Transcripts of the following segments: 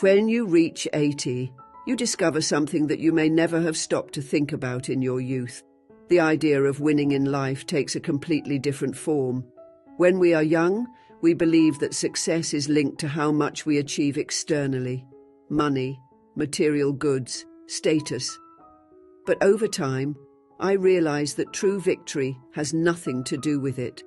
When you reach 80, you discover something that you may never have stopped to think about in your youth. The idea of winning in life takes a completely different form. When we are young, we believe that success is linked to how much we achieve externally: money, material goods, status. But over time, I realize that true victory has nothing to do with it.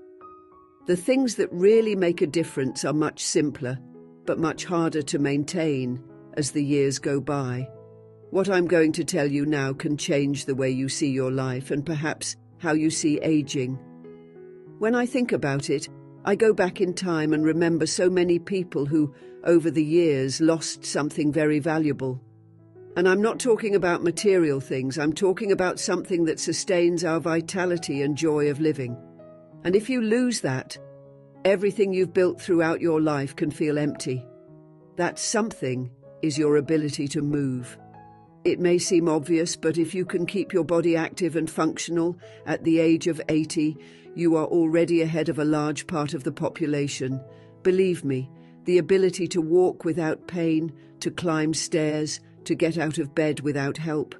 The things that really make a difference are much simpler, but much harder to maintain as the years go by. What I'm going to tell you now can change the way you see your life and perhaps how you see aging. When I think about it, I go back in time and remember so many people who, over the years, lost something very valuable. And I'm not talking about material things, I'm talking about something that sustains our vitality and joy of living. And if you lose that, everything you've built throughout your life can feel empty. That something is your ability to move. It may seem obvious, but if you can keep your body active and functional at the age of 80, you are already ahead of a large part of the population. Believe me, the ability to walk without pain, to climb stairs, to get out of bed without help.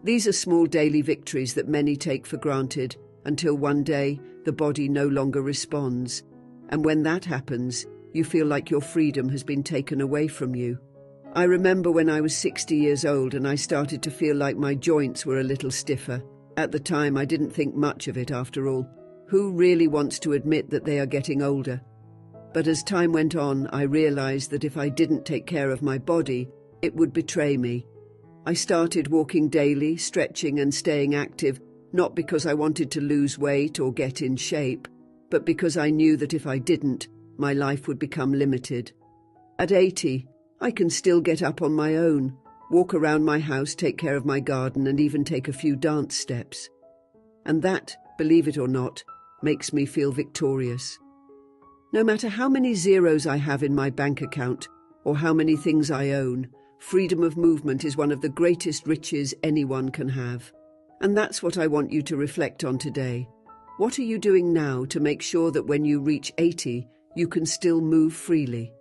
These are small daily victories that many take for granted, until one day the body no longer responds. And when that happens, you feel like your freedom has been taken away from you. I remember when I was 60 years old and I started to feel like my joints were a little stiffer. At the time, I didn't think much of it after all. Who really wants to admit that they are getting older? But as time went on, I realized that if I didn't take care of my body, it would betray me. I started walking daily, stretching and staying active, not because I wanted to lose weight or get in shape, but because I knew that if I didn't, my life would become limited. At 80, I can still get up on my own, walk around my house, take care of my garden, and even take a few dance steps. And that, believe it or not, makes me feel victorious. No matter how many zeros I have in my bank account, or how many things I own, freedom of movement is one of the greatest riches anyone can have. And that's what I want you to reflect on today. What are you doing now to make sure that when you reach 80, you can still move freely?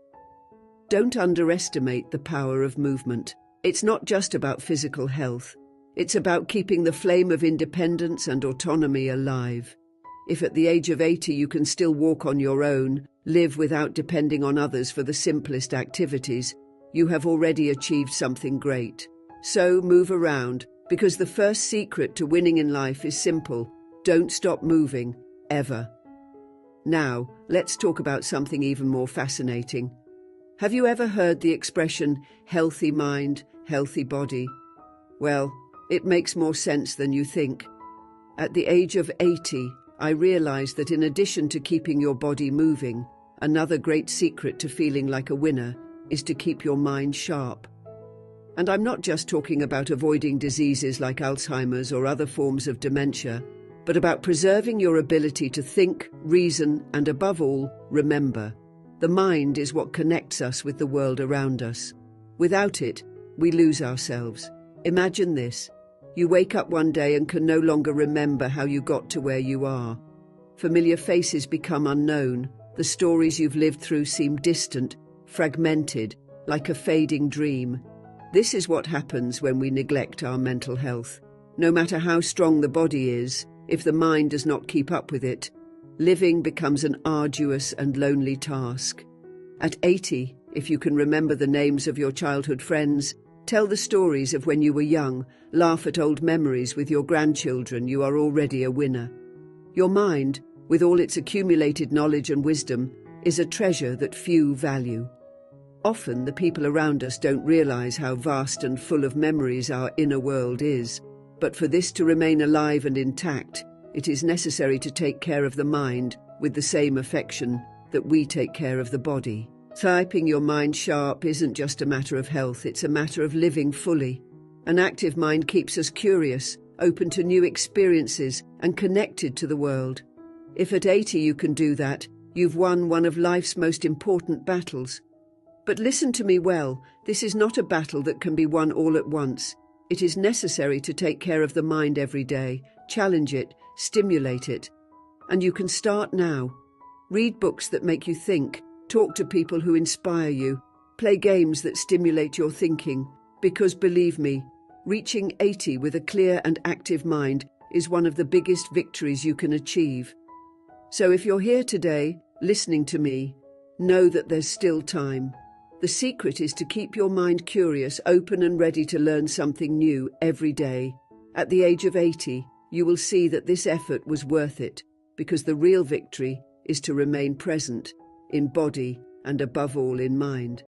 Don't underestimate the power of movement. It's not just about physical health. It's about keeping the flame of independence and autonomy alive. If at the age of 80 you can still walk on your own, live without depending on others for the simplest activities, you have already achieved something great. So move around, because the first secret to winning in life is simple: don't stop moving, ever. Now, let's talk about something even more fascinating. Have you ever heard the expression, healthy mind, healthy body? Well, it makes more sense than you think. At the age of 80, I realized that in addition to keeping your body moving, another great secret to feeling like a winner is to keep your mind sharp. And I'm not just talking about avoiding diseases like Alzheimer's or other forms of dementia, but about preserving your ability to think, reason, and above all, remember. The mind is what connects us with the world around us. Without it, we lose ourselves. Imagine this. You wake up one day and can no longer remember how you got to where you are. Familiar faces become unknown. The stories you've lived through seem distant, fragmented, like a fading dream. This is what happens when we neglect our mental health. No matter how strong the body is, if the mind does not keep up with it, living becomes an arduous and lonely task. At 80, if you can remember the names of your childhood friends, tell the stories of when you were young, laugh at old memories with your grandchildren, you are already a winner. Your mind, with all its accumulated knowledge and wisdom, is a treasure that few value. Often the people around us don't realize how vast and full of memories our inner world is, but for this to remain alive and intact, it is necessary to take care of the mind with the same affection that we take care of the body. Keeping your mind sharp isn't just a matter of health, it's a matter of living fully. An active mind keeps us curious, open to new experiences, and connected to the world. If at 80 you can do that, you've won one of life's most important battles. But listen to me well, this is not a battle that can be won all at once. It is necessary to take care of the mind every day, challenge it, stimulate it. And you can start now. Read books that make you think, talk to people who inspire you, Play games that stimulate your thinking, because believe me, reaching 80 with a clear and active mind is one of the biggest victories you can achieve. So if you're here today, listening to me, know that there's still time. The secret is to keep your mind curious, open and ready to learn something new every day. At the age of 80, you will see that this effort was worth it, because the real victory is to remain present, in body and above all in mind.